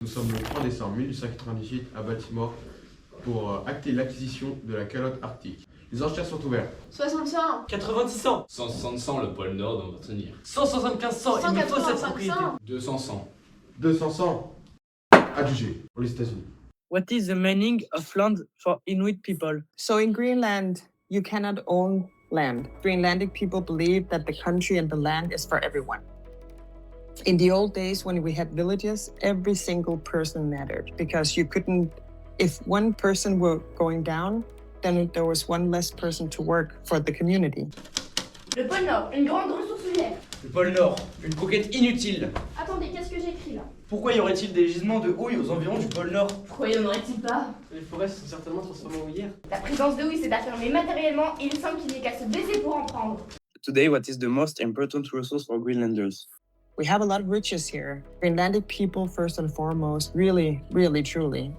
Nous sommes le 3 décembre 1898 à Baltimore pour acter l'acquisition de la calotte arctique. Les enchères sont ouvertes. 60 90 cents. 160 cents, le pôle Nord doit retenir. 175 cents, il me faut cette propriété. 200 cents. 200 cents. Adjugé pour les États-Unis. What is the meaning of land for Inuit people? So in Greenland, you cannot own land. Greenlandic people believe that the country and the land is for everyone. In the old days, when we had villages, every single person mattered because you couldn't, if one person were going down, then there was one less person to work for the community. Le pôle Nord, une grande ressource lunaire. Le pôle Nord, une conquête inutile. Attendez, qu'est-ce que j'écris là? Pourquoi y aurait-il des gisements de houille aux environs du pôle Nord? Pourquoi y en aurait-il pas? Les forêts sont certainement transformées en houillères. La présence de houille s'est affirmée matériellement et il semble qu'il n'y ait qu'à se baiser pour en prendre. Today, what is the most important resource for Greenlanders? We have a lot of riches here. Greenlandic people, first and foremost, really, really, truly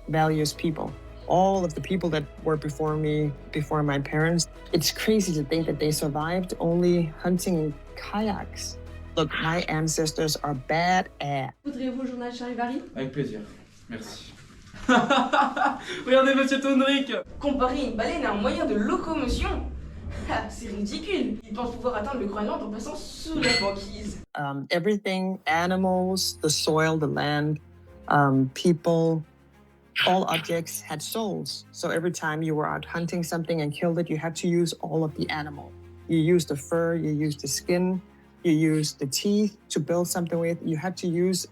values people. All of the people that were before me, before my parents, it's crazy to think that they survived only hunting in kayaks. Look, my ancestors are badass. Voudriez-vous le journal Charivari? Avec plaisir. Merci. Regardez Monsieur Tondrick. Comparer une baleine à un moyen de locomotion? Ah, c'est ridicule. Ils pensent pouvoir atteindre le Groenland en passant sous la banquise. Everything, animals, the soil, the land, people, all objects had souls. So every time you were out hunting something and killed it, you had to use all of the animal. You used the fur, you used the skin, you used the teeth to build something with. You had to use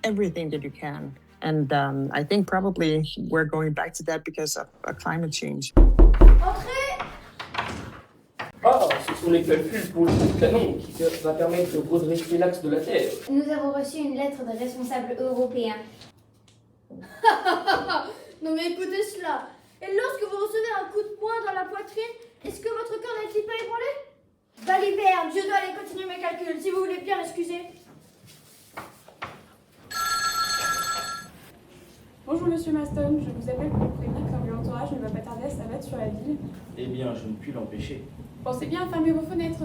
everything that you can. And I think probably we're going back to that because of climate change. Ah, ce sont les calculs pour le coup de canon qui va permettre de redresser l'axe de la Terre. Nous avons reçu une lettre de responsable européen. Non mais écoutez cela. Et lorsque vous recevez un coup de poing dans la poitrine, est-ce que votre corps n'est-il pas ébranlé? Baliverne, je dois aller continuer mes calculs, si vous voulez bien m'excuser. Bonjour Monsieur Maston, je vous appelle pour vous prévenir que comme l'entourage ne va pas tarder à s'abattre sur la ville. Eh bien, je ne puis l'empêcher. Pensez bien à fermer vos fenêtres.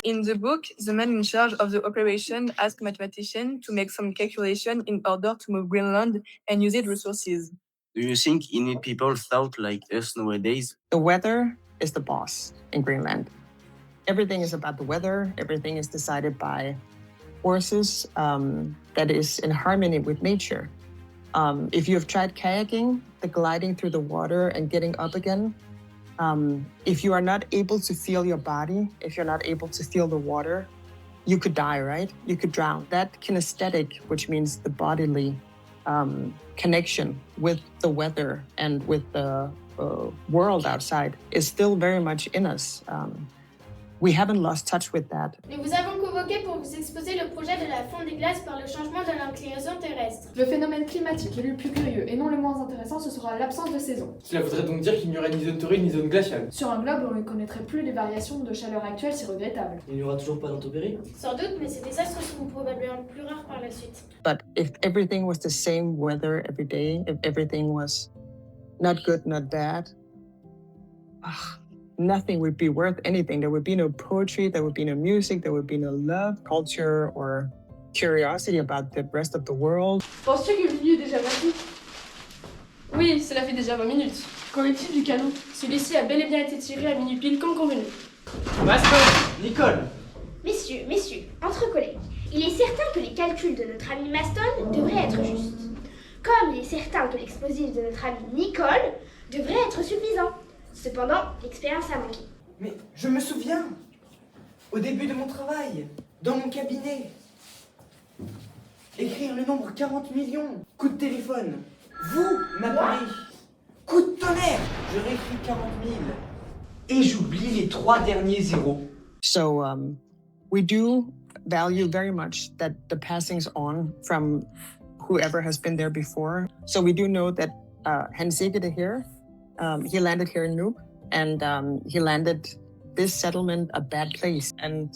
In the book, the man in charge of the operation asked mathematicians to make some calculation in order to move Greenland and use its resources. Do you think Inuit people thought like us nowadays? The weather is the boss in Greenland. Everything is about the weather. Everything is decided by forces that is in harmony with nature. If you have tried kayaking, the gliding through the water and getting up again, if you are not able to feel your body, if you're not able to feel the water, you could die, right? You could drown. That kinesthetic, which means the bodily connection with the weather and with the world outside, is still very much in us. We haven't lost touch with that. Nous vous avons convoqué pour vous exposer le projet de la fonte des glaces par le changement de l'inclinaison terrestre. Le phénomène climatique est le plus curieux et non le moins intéressant, ce sera l'absence de saison. Cela voudrait donc dire qu'il n'y aurait ni zone torride ni zone glaciale. Sur un globe où on ne connaîtrait plus les variations de chaleur actuelles, c'est regrettable. Il n'y aura toujours pas d'intempéries. Sans doute, mais ces désastres seront probablement plus rares par la suite. But if everything was the same weather every day, if everything was not good, not bad, nothing would be worth anything. There would be no poetry, there would be no music, there would be no love, culture, or curiosity about the rest of the world. Penses-tu que minuit est déjà battu? Oui, cela fait déjà 20 minutes. Qu'en est-il du canon? Celui-ci a bel et bien été tiré à minuit pile comme convenu. Maston, Nicole. Messieurs, entre collègues, il est certain que les calculs de notre ami Maston devraient être justes. Comme il est certain que l'explosif de notre ami Nicole devrait être suffisant. Cependant, l'expérience a manqué. Mais je me souviens, au début de mon travail, dans mon cabinet, écrire le nombre 40 millions, coup de téléphone, vous m'appelez, coup de tonnerre, je réécris 40 000 et j'oublie les 3 derniers zéros. So we do value very much that the passings on from whoever has been there before. So we do know that Hans-Sigurd here, he landed here in Nuuk, and he landed this settlement a bad place. And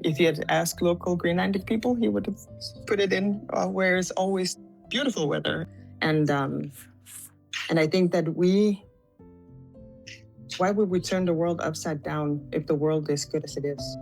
if he had asked local Greenlandic people, he would have put it in where it's always beautiful weather. And I think that why would we turn the world upside down if the world is good as it is?